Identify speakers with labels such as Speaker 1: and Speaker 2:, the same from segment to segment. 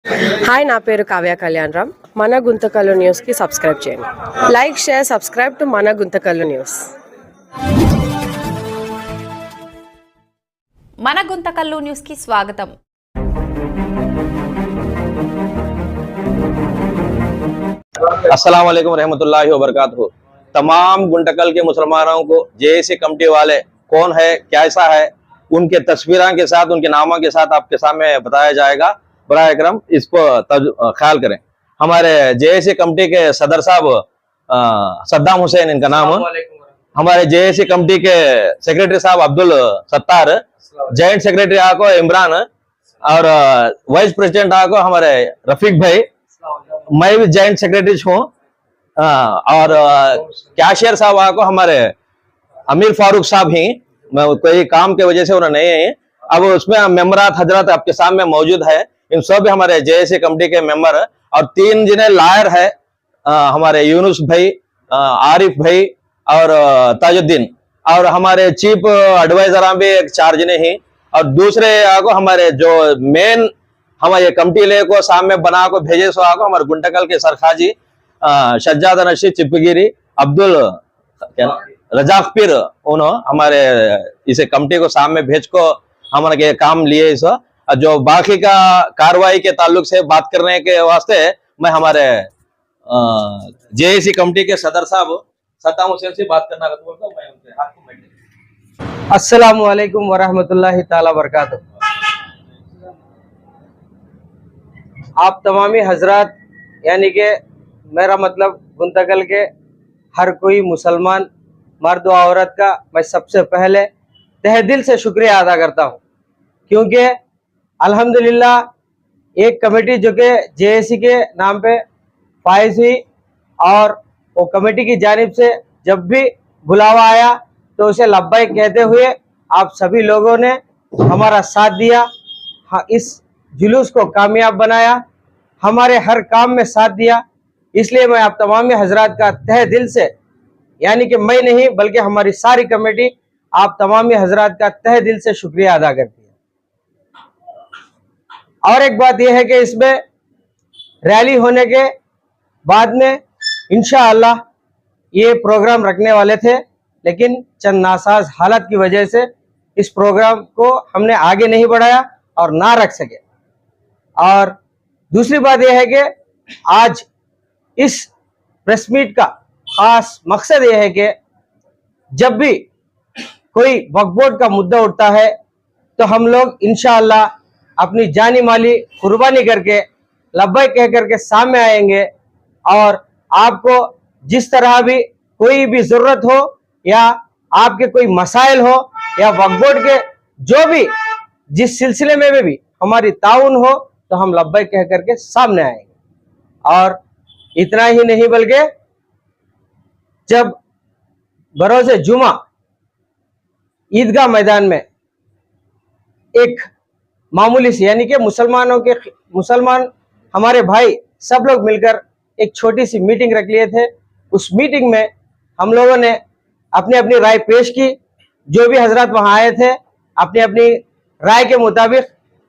Speaker 1: Hi, నా పేరు కావ్య కళ్యాణరామ్. మన గుంతకల్లు న్యూస్కి సబ్స్క్రైబ్ చేయండి. లైక్, షేర్, సబ్స్క్రైబ్ టు మన గుంతకల్లు న్యూస్.
Speaker 2: మన గుంతకల్లు న్యూస్కి స్వాగతం.
Speaker 3: अस्सलाम वालेकुम रहमतुल्लाहि व बरकातहू। तमाम गुंटकल के मुसलमानों को जेएसी कमेटी वाले कौन है, कैसा है, उनके तस्वीरों के साथ, उनके नामों के साथ आपके सामने बताया जाएगा। बराए करम इस पर ख्याल करें। हमारे जेएसी कमेटी के सदर साहब सद्दाम हुसैन इनका नाम, हमारे जेएसी कमेटी के सेक्रेटरी साहब अब्दुल सत्तार, जॉइंट सेक्रेटरी आको इमरान और वाइस प्रेसिडेंट आको हमारे रफीक भाई, मैं भी जॉइंट सेक्रेटरी हूँ और कैशियर साहब आको हमारे अमीर फारूक साहब ही, कोई काम के वजह से उन्हें नहीं है। अब उसमें मेंबरात हजरत आपके सामने मौजूद है। इन सब भी हमारे जेएसी कमेटी के मेंबर और 3 जिन्हें लायर है, हमारे यूनुस भाई, आरिफ भाई और ताजुद्दीन, और हमारे चीफ एडवाइजर भी 4 जने ही, और दूसरे आको हमारे जो मेन हमारे कमेटी ले को सामने बना को भेजे सो आको हमारे गुंटकल के सरखाजी शज्जाद नशीद चिपगिरी अब्दुल रजाक पीर, उन्होंने हमारे इसे कमेटी को सामने भेज को हमारे के काम लिए इस जो बाकी का कार्रवाई के ताल्लुक से बात करने के वास्ते मैं हमारे जेएसी कमेटी के सदर साहब सद्दाम हुसैन से बात करना बोलता हूँ। मैं उनसे हाथ को बैठे।
Speaker 4: अस्सलामु अलैकुम वरहमतुल्लाहि ताला बरकातहू। आप तमामी हजरात, यानी कि मेरा मतलब गुंतकल के हर कोई मुसलमान मर्द व औरत का मैं सबसे पहले तहे दिल से शुक्रिया अदा करता हूँ, क्योंकि अल्हम्दुलिल्लाह एक कमेटी जो कि जेएसी के नाम पे फाइज हुई, और वो कमेटी की जानिब से जब भी बुलावा आया तो उसे लब्बैक कहते हुए आप सभी लोगों ने हमारा साथ दिया। हाँ, इस जुलूस को कामयाब बनाया, हमारे हर काम में साथ दिया। इसलिए मैं आप तमाम हजरात का तहे दिल से, यानी कि मैं नहीं बल्कि हमारी सारी कमेटी आप तमाम हजरात का तहे दिल से शुक्रिया अदा करती है। और एक बात यह है कि इसमें रैली होने के बाद में इंशाअल्लाह ये प्रोग्राम रखने वाले थे, लेकिन चंद नासाज हालत की वजह से इस प्रोग्राम को हमने आगे नहीं बढ़ाया और ना रख सके। और दूसरी बात यह है कि आज इस प्रेस मीट का खास मकसद यह है कि जब भी कोई वक्फ बोर्ड का मुद्दा उठता है तो हम लोग इंशाअल्लाह अपनी जानी माली कुर्बानी करके लब्बैक कह करके सामने आएंगे, और आपको जिस तरह भी कोई भी जरूरत हो या आपके कोई मसाइल हो या वक्फ बोर्ड के जो भी जिस सिलसिले में भी हमारी ताउन हो तो हम लब्बैक कह करके सामने आएंगे। और इतना ही नहीं बल्कि जब बरोज़े जुमा ईदगाह मैदान में एक मामूली सी, यानी कि मुसलमान हमारे भाई सब लोग मिलकर एक छोटी सी मीटिंग रख लिए थे। उस मीटिंग में हम लोगों ने अपनी अपनी राय पेश की। जो भी हजरत वहां आए थे अपनी अपनी राय के मुताबिक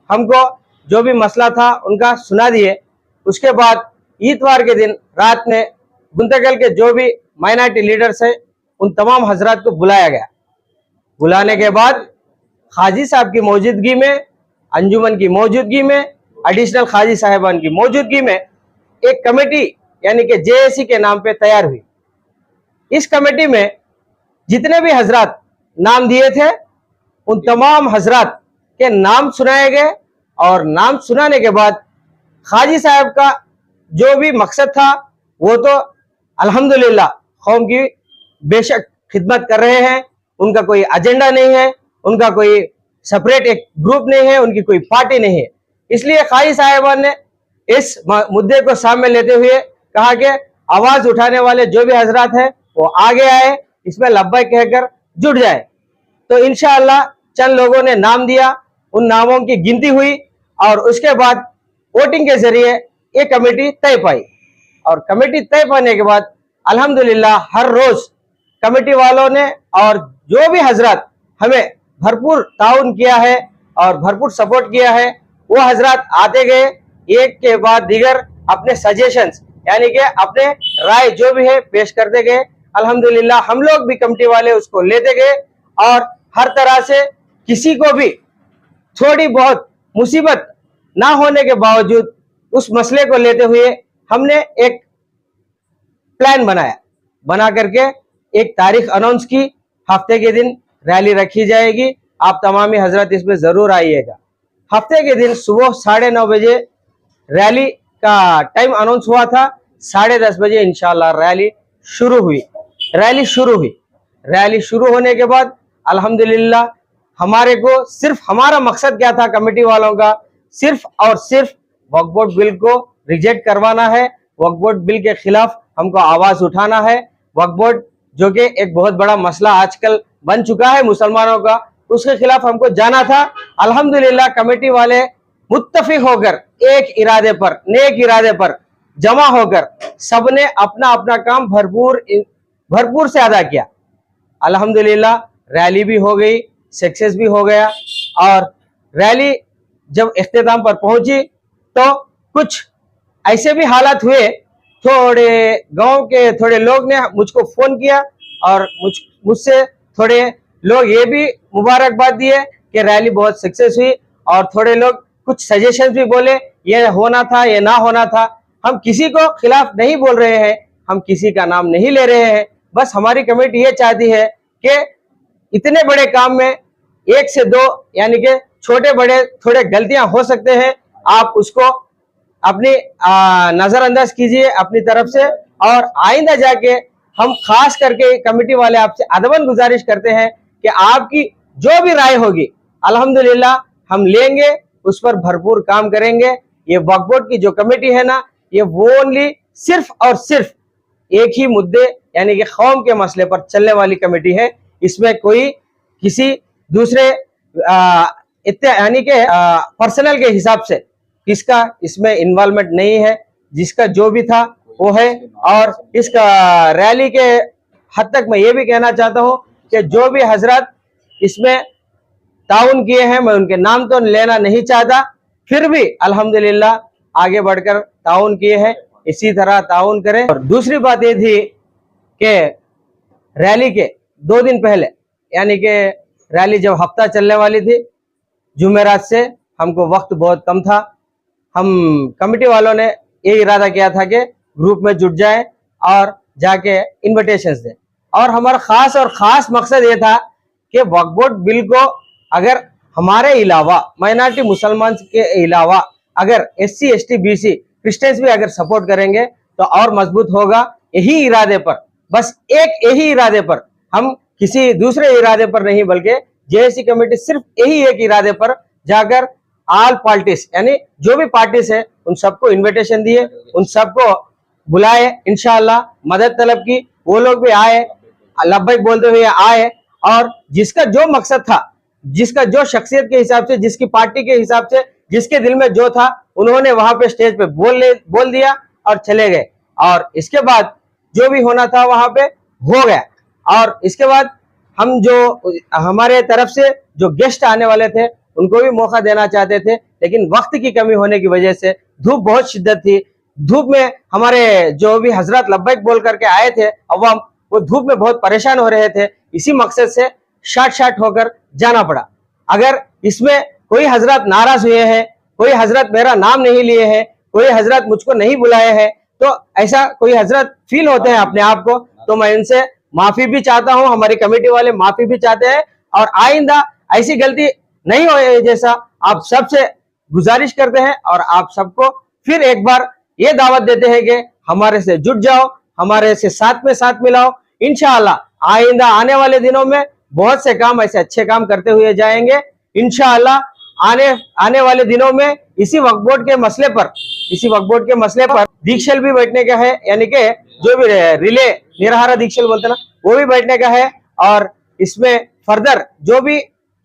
Speaker 4: हमको जो भी मसला था उनका सुना दिए। उसके बाद इतवार के दिन रात में गुंतकल के जो भी माइनॉरिटी लीडर्स हैं उन तमाम हजरात को बुलाया गया। बुलाने के बाद खाजी साहब की मौजूदगी में, अंजुमन की मौजूदगी में, एडिशनल खाजी साहिबान की मौजूदगी में एक कमेटी यानी कि जेएसी के नाम पे तैयार हुई। इस कमेटी में जितने भी हजरात नाम दिए थे उन तमाम हजरात के नाम सुनाए गए, और नाम सुनाने के बाद खाजी साहब का जो भी मकसद था वो तो अल्हम्दुलिल्लाह कौम की बेशक खिदमत कर रहे हैं। उनका कोई एजेंडा नहीं है, उनका कोई सेपरेट एक ग्रुप नहीं है, उनकी कोई पार्टी नहीं है। इसलिए खाजी साहिबान ने इस मुद्दे को सामने लेते हुए कहा कि आवाज उठाने वाले जो भी हजरात हैं वो आगे आए, इसमें लब्बैक कहकर जुट जाए। तो इंशाअल्लाह चंद लोगों ने नाम दिया, उन नामों की गिनती हुई और उसके बाद वोटिंग के जरिए ये कमेटी तय पाई। और कमेटी तय पाने के बाद अल्हम्दुलिल्लाह हर रोज कमेटी वालों ने और जो भी हजरात हमें भरपूर ताउन किया है और भरपूर सपोर्ट किया है, वो हजरात आते गए एक के बाद दीगर अपने सजेशंस यानी कि अपने राय जो भी है पेश करते गए। अल्हम्दुलिल्लाह हम लोग भी कमेटी वाले उसको लेते गए और हर तरह से किसी को भी थोड़ी बहुत मुसीबत ना होने के बावजूद उस मसले को लेते हुए हमने एक प्लान बना करके एक तारीख अनाउंस की। हफ्ते के दिन रैली रखी जाएगी, आप तमामी हजरत इसमें जरूर आइएगा। हफ्ते के दिन सुबह 9:30 बजे रैली का टाइम अनाउंस हुआ था, 10:30 बजे इंशाल्लाह रैली शुरू हुई। रैली शुरू होने के बाद अल्हम्दुलिल्लाह हमारे को सिर्फ हमारा मकसद क्या था कमेटी वालों का, सिर्फ और सिर्फ वक्फ बोर्ड बिल को रिजेक्ट करवाना है। वक्फ बोर्ड बिल के खिलाफ हमको आवाज उठाना है। वक्फ बोर्ड जो कि एक बहुत बड़ा मसला आजकल बन चुका है मुसलमानों का, उसके खिलाफ हमको जाना था। अल्हम्दुलिल्लाह कमेटी वाले मुत्तफिक होकर एक इरादे पर, नेक इरादे पर जमा होकर सबने अपना अपना काम भरपूर से अदा किया। अल्हम्दुलिल्लाह रैली भी हो गई, सक्सेस भी हो गया। और रैली जब इख्तिताम पर पहुंची तो कुछ ऐसे भी हालात हुए, थोड़े गांव के थोड़े लोग ने मुझको फोन किया और मुझसे थोड़े लोग ये भी मुबारकबाद दिए कि रैली बहुत सक्सेस हुई, और थोड़े लोग कुछ सजेशन भी बोले ये होना था, ये ना होना था। हम किसी को खिलाफ नहीं बोल रहे हैं, हम किसी का नाम नहीं ले रहे हैं, बस हमारी कमेटी ये चाहती है कि इतने बड़े काम में 1 से 2 यानी कि छोटे बड़े थोड़े गलतियां हो सकते हैं, आप उसको अपनी नजरअंदाज कीजिए अपनी तरफ से। और आइंदा जाके हम खास करके कमेटी वाले आपसे अदबन गुजारिश करते हैं कि आपकी जो भी राय होगी अल्हम्दुलिल्लाह हम लेंगे, उस पर भरपूर काम करेंगे। ये वक्फ बोर्ड की जो कमेटी है ना, ये वो ओनली सिर्फ और सिर्फ एक ही मुद्दे यानी कि कौम के मसले पर चलने वाली कमेटी है। इसमें कोई किसी दूसरे यानी कि पर्सनल के हिसाब से किसका इसमें इन्वॉल्वमेंट नहीं है। जिसका जो भी था वो है। और इसका रैली के हद तक मैं ये भी कहना चाहता हूँ कि जो भी हजरत इसमें ताउन किए हैं, मैं उनके नाम तो लेना नहीं चाहता, फिर भी अल्हम्दुलिल्लाह आगे बढ़कर ताउन किए हैं, इसी तरह ताउन करें। और दूसरी बात ये थी कि रैली के 2 दिन पहले यानी कि रैली जब हफ्ता चलने वाली थी, जुमेरात से हमको वक्त बहुत कम था, हम कमेटी वालों ने ये इरादा किया था कि ग्रुप में जुट जाए और जाके इन्विटेशंस दें। और हमारा खास मकसद ये था कि वक्फ बोर्ड बिल को अगर हमारे अलावा माइनॉरिटी मुसलमान के अलावा अगर SC ST BC क्रिश्चियंस भी अगर सपोर्ट करेंगे तो और मजबूत होगा। यही इरादे पर, बस यही इरादे पर, हम किसी दूसरे इरादे पर नहीं, बल्कि JSC कमेटी सिर्फ यही एक इरादे पर जाकर ऑल पार्टीज यानी जो भी पार्टीज है उन सबको इन्विटेशन दिए, उन सबको बुलाए, इंशाअल्लाह मदद तलब की, वो लोग भी आए, लब्बैक बोलते हुए आए। और जिसका जो मकसद था, जिसका जो शख्सियत के हिसाब से, जिसकी पार्टी के हिसाब से, जिसके दिल में जो था, उन्होंने वहां पे स्टेज पे बोल दिया और चले गए। और इसके बाद जो भी होना था वहां पे हो गया। और इसके बाद हम जो हमारे तरफ से जो गेस्ट आने वाले थे उनको भी मौका देना चाहते थे, लेकिन वक्त की कमी होने की वजह से, धूप बहुत शिद्दत थी, धूप में हमारे जो भी हजरत लब्बैक बोल करके आए थे अवाम, वो धूप में बहुत परेशान हो रहे थे। इसी मकसद से शार्ट होकर जाना पड़ा। अगर इसमें कोई हजरत नाराज हुए हैं, कोई हजरत मेरा नाम नहीं लिए हैं, कोई हजरत मुझको नहीं बुलाए हैं, तो ऐसा कोई हजरत फील होते हैं अपने आप को, तो मैं इनसे माफी भी चाहता हूं, हमारी कमेटी वाले माफी भी चाहते हैं। और आइंदा ऐसी गलती नहीं हो जैसा आप सबसे गुजारिश करते हैं। और आप सबको फिर एक बार ये दावत देते हैं कि हमारे से जुट जाओ, हमारे से साथ में साथ मिलाओ। इंशाअल्लाह आइंदा आने वाले दिनों में बहुत से काम ऐसे अच्छे काम करते हुए जाएंगे। इंशाअल्लाह आने वाले दिनों में इसी वक्फ बोर्ड के मसले पर दीक्षल भी बैठने का है, यानी कि जो भी रिले निराहारा दीक्षल बोलते ना, वो भी बैठने का है। और इसमें फर्दर जो भी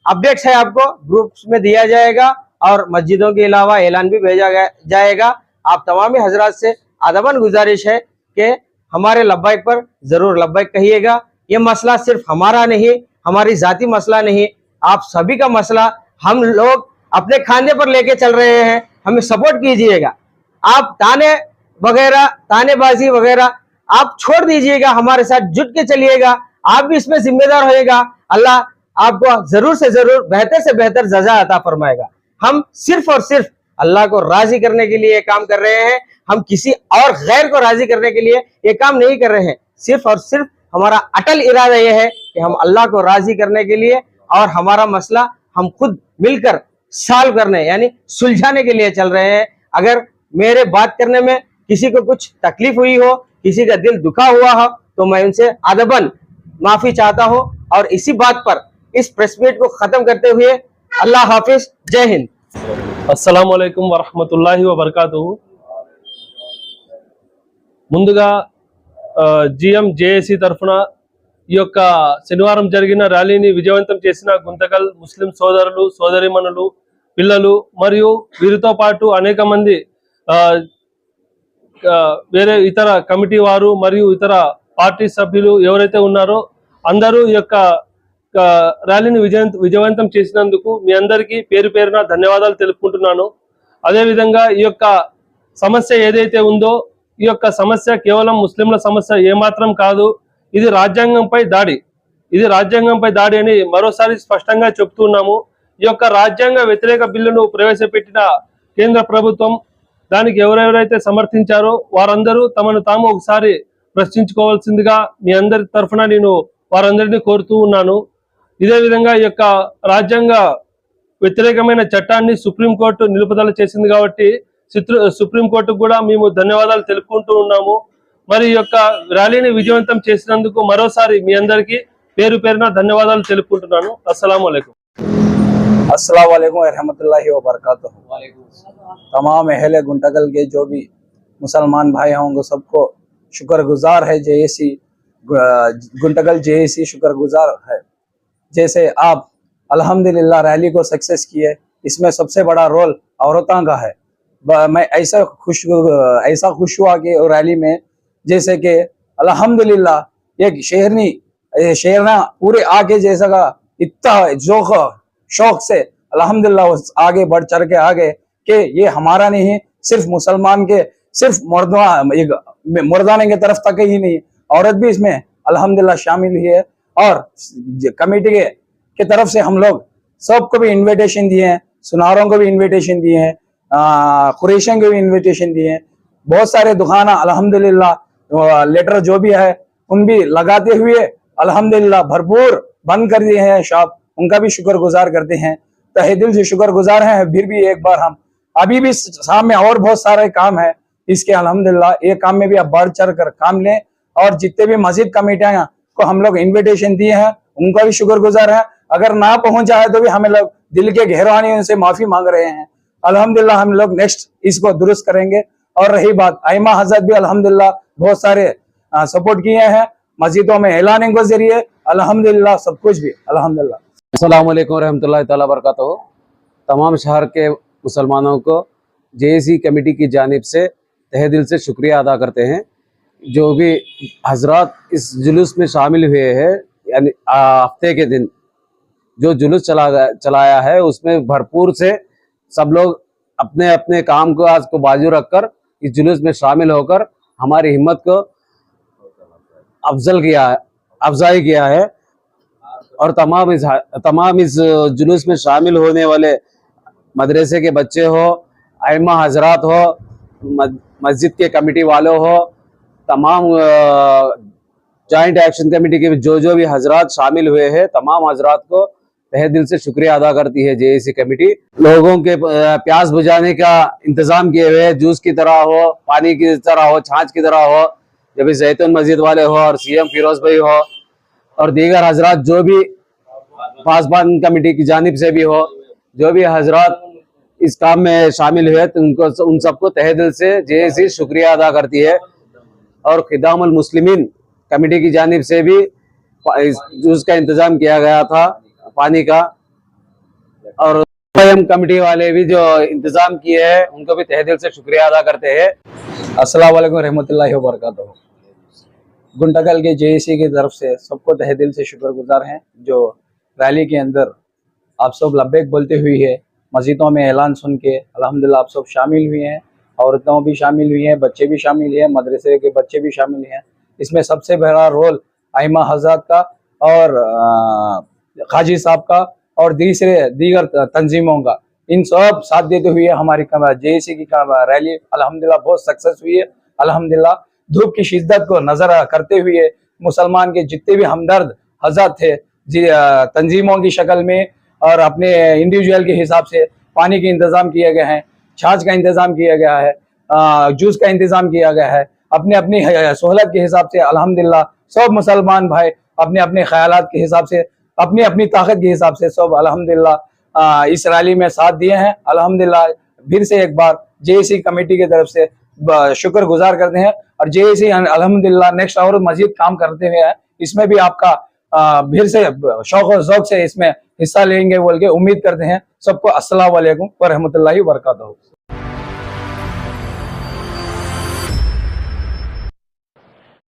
Speaker 4: अपडेट्स है आपको ग्रुप्स में दिया जाएगा और मस्जिदों के अलावा ऐलान भी भेजा जाएगा। आप तमामी हजरात से अदबन गुजारिश है कि हमारे लब्बैक पर जरूर लब्बैक कहिएगा। ये मसला सिर्फ हमारा नहीं, हमारी जाती मसला नहीं, आप सभी का मसला। हम लोग अपने खांदे पर लेके चल रहे हैं, हमें सपोर्ट कीजिएगा। आप तानेबाजी वगैरह आप छोड़ दीजिएगा, हमारे साथ जुट के चलिएगा। आप भी इसमें जिम्मेदार होएगा। अल्लाह आपको जरूर से जरूर बेहतर से बेहतर सजा अता फरमाएगा। हम सिर्फ और सिर्फ अल्लाह को राजी करने के लिए ये काम कर रहे हैं। हम किसी और गैर को राजी करने के लिए ये काम नहीं कर रहे हैं। सिर्फ और सिर्फ हमारा अटल इरादा यह है कि हम अल्लाह को राजी करने के लिए और हमारा मसला हम खुद मिलकर सॉल्व करने यानी सुलझाने के लिए चल रहे हैं। अगर मेरे बात करने में किसी को कुछ तकलीफ हुई हो, किसी का दिल दुखा हुआ हो, तो मैं उनसे अदबन माफी चाहता हूं। और इसी बात पर इस प्रेस मीट को खत्म करते हुए अल्लाह हाफिज, जय हिंद।
Speaker 5: అస్సలాముఅలైకుం వరహమతుల్లాహి వబర్కాతుహు। ముందుగా జిఎం జేఏసీ తరఫున ఈ యొక్క శనివారం జరిగిన ర్యాలీని విజయవంతం చేసిన గుంతకల్ ముస్లిం సోదరులు, సోదరిమణులు, పిల్లలు మరియు వీరితో పాటు అనేక మంది వేరే ఇతర కమిటీ వారు మరియు ఇతర పార్టీ సభ్యులు ఎవరైతే ఉన్నారో అందరూ ఈ యొక్క ర్యాలీని విజయవంతం చేసినందుకు మీ అందరికీ పేరు పేరున ధన్యవాదాలు తెలుపుకుంటున్నాను। అదేవిధంగా ఈ యొక్క సమస్య ఏదైతే ఉందో ఈ యొక్క సమస్య కేవలం ముస్లింల సమస్య ఏమాత్రం కాదు, ఇది రాజ్యాంగంపై దాడి, ఇది రాజ్యాంగంపై దాడి అని మరోసారి స్పష్టంగా చెప్తున్నాము। ఈ యొక్క రాజ్యాంగ వ్యతిరేక బిల్లును ప్రవేశపెట్టిన కేంద్ర ప్రభుత్వం దానికి ఎవరెవరైతే సమర్థించారో వారందరూ తమను తాము ఒకసారి ప్రశ్నించుకోవాల్సిందిగా మీ అందరి తరఫున నేను వారందరినీ కోరుతూ ఉన్నాను। ఇదే విధంగా ఈ యొక్క రాజ్యాంగ వ్యతిరేకమైన చట్టాన్ని సుప్రీంకోర్టు నిలుపుదల చేసింది కాబట్టి సుప్రీంకోర్టుకు కూడా మేము ధన్యవాదాలు తెలుపుకుంటూ ఉన్నాము। మరి ఈ యొక్క ర్యాలీని విజయవంతం చేసినందుకు మరోసారి మీ అందరికీ పేరు పేరున ధన్యవాదాలు తెలుపుకుంటున్నాను। అస్సలాము అలైకుం।
Speaker 6: अस्सलाम वालेकुम रहमतुल्लाहि व बरकातुहू। तमाम अहले गुंटकल के जो भी मुसलमान भाई होंगे सबको शुक्रगुजार है। जेएसी गुंटकल जेएसी शुक्रगुजार है। जैसे आप अल्हम्दुलिल्लाह रैली को सक्सेस किए, इसमें सबसे बड़ा रोल औरतों का है। मैं ऐसा खुश हुआ कि रैली में जैसे कि अल्हम्दुलिल्लाह एक शेरना पूरे आगे जैसा का इतना शौक से अल्हम्दुलिल्लाह आगे बढ़ चढ़ के आगे कि ये हमारा नहीं, सिर्फ मुसलमान के सिर्फ मर्दाने की तरफ तक ही नहीं, औरत भी इसमें अल्हम्दुलिल्लाह शामिल हुई है। और कमेटी के तरफ से हम लोग सबको भी इनविटेशन दिए हैं, सुनारों को भी इनविटेशन दिए हैं, कुरैशियों को भी इनविटेशन दिए हैं। बहुत सारे दुकाना अल्हम्दुलिल्लाह लेटर जो भी है उन भी लगाते हुए अल्हम्दुलिल्लाह भरपूर बंद कर दिए हैं शॉप, उनका भी शुक्रगुजार करते हैं। तहे दिल से शुक्रगुजार हैं। फिर भी एक बार हम अभी भी सामने और बहुत सारे काम है इसके, अल्हम्दुलिल्लाह ये काम में भी आप बढ़ चढ़ कर काम लें। और जितने भी मस्जिद कमेटियां को हम लोग इनविटेशन दिए हैं उनका भी शुक्रगुजार है। अगर ना पहुंचा है तो भी हमें लोग दिल के गहराने उनसे माफी मांग रहे हैं। अल्हम्दुलिल्लाह हम लोग नेक्स्ट इसको दुरुस्त करेंगे। और रही बात आइमा हजरत भी अल्हम्दुलिल्लाह बहुत सारे सपोर्ट किए हैं मस्जिदों में ऐलान के जरिए, अल्हम्दुलिल्लाह सब कुछ भी अल्हम्दुलिल्लाह।
Speaker 7: अस्सलाम वालेकुम रहमतुल्लाहि ताला बरकातहू। तमाम शहर के मुसलमानों को जेएसी कमेटी की जानिब से तहे दिल से शुक्रिया अदा करते हैं। जो भी हजरात इस जुलूस में शामिल हुए हैं, यानी हफ्ते के दिन जो जुलूस चलाया है उसमें भरपूर से सब लोग अपने अपने काम को आज को बाजू रखकर इस जुलूस में शामिल होकर हमारी हिम्मत को अफजाई किया है। और तमाम इस जुलूस में शामिल होने वाले मदरसे के बच्चे हो, आइमा हजरात हो, मस्जिद के कमेटी वालों हो, तमाम जॉइंट एक्शन कमेटी के जो भी हजरात शामिल हुए हैं, तमाम हजरात को तहे दिल से शुक्रिया अदा करती है जेएसी कमेटी। लोगों के प्यास बुझाने का इंतजाम किए हुए, जूस की तरह हो, पानी की तरह हो, छाछ की तरह हो, जब जैतून मस्जिद वाले हो और सीएम फिरोज भाई हो और दीगर हजरात जो भी पासबान कमेटी की जानिब से भी हो, जो भी हजरात इस काम में शामिल हुए तो उन सबको तहे दिल से जेएसी शुक्रिया अदा करती है। और खिदामुल मुस्लिमीन कमेटी की जानिब से भी जूस का इंतजाम किया गया था, पानी का, और कमेटी वाले भी जो इंतजाम किए हैं उनको भी तहे दिल से शुक्रिया अदा करते हैं।
Speaker 6: अस्सलाम वालेकुम रहमतुल्लाहि व बरकातहू। गुंटकल के जेएसी की तरफ से सबको तहे दिल से शुक्रगुजार हैं जो रैली के अंदर आप सब लब्बैक बोलते हुए है मस्जिदों में ऐलान सुन के अल्हम्दुलिल्लाह आप सब शामिल हुए हैं। औरतें भी शामिल हुई हैं, बच्चे भी शामिल हैं, मदरसे के बच्चे भी शामिल हैं। इसमें सबसे बड़ा रोल आइमा हज़रात का और काजी साहब का और दीगर तंजीमों का, इन सब साथ देते हुए हमारी जेएसी की रैली अल्हम्दुलिल्लाह बहुत सक्सेस हुई है। अल्हम्दुलिल्लाह धूप की शिद्दत को नजर करते हुए मुसलमान के जितने भी हमदर्द हज़रात थे तंजीमों की शक्ल में और अपने इंडिविजुअल के हिसाब से पानी के इंतज़ाम किए गए हैं, छाछ का इंतज़ाम किया गया है, जूस का इंतज़ाम किया गया है। अपने अपनी सहूलत के हिसाब से अल्हम्दुलिल्लाह सब मुसलमान भाई अपने अपने ख्यालात के हिसाब से, अपनी अपनी ताकत के हिसाब से सब अल्हम्दुलिल्लाह इस रैली में साथ दिए हैं। अल्हम्दुलिल्लाह फिर से एक बार जेएसी कमेटी की तरफ से शुक्र गुजार करते हैं और जेएसी अल्हम्दुलिल्लाह नेक्स्ट और मजीद काम करते हुए हैं। इसमें भी आपका फिर से शौक और ज़ौक़ से इसमें हिस्सा लेंगे बोल के उम्मीद करते हैं। सबको अस्सलाम वालेकुम व रहमतुल्लाहि व बरकातहू।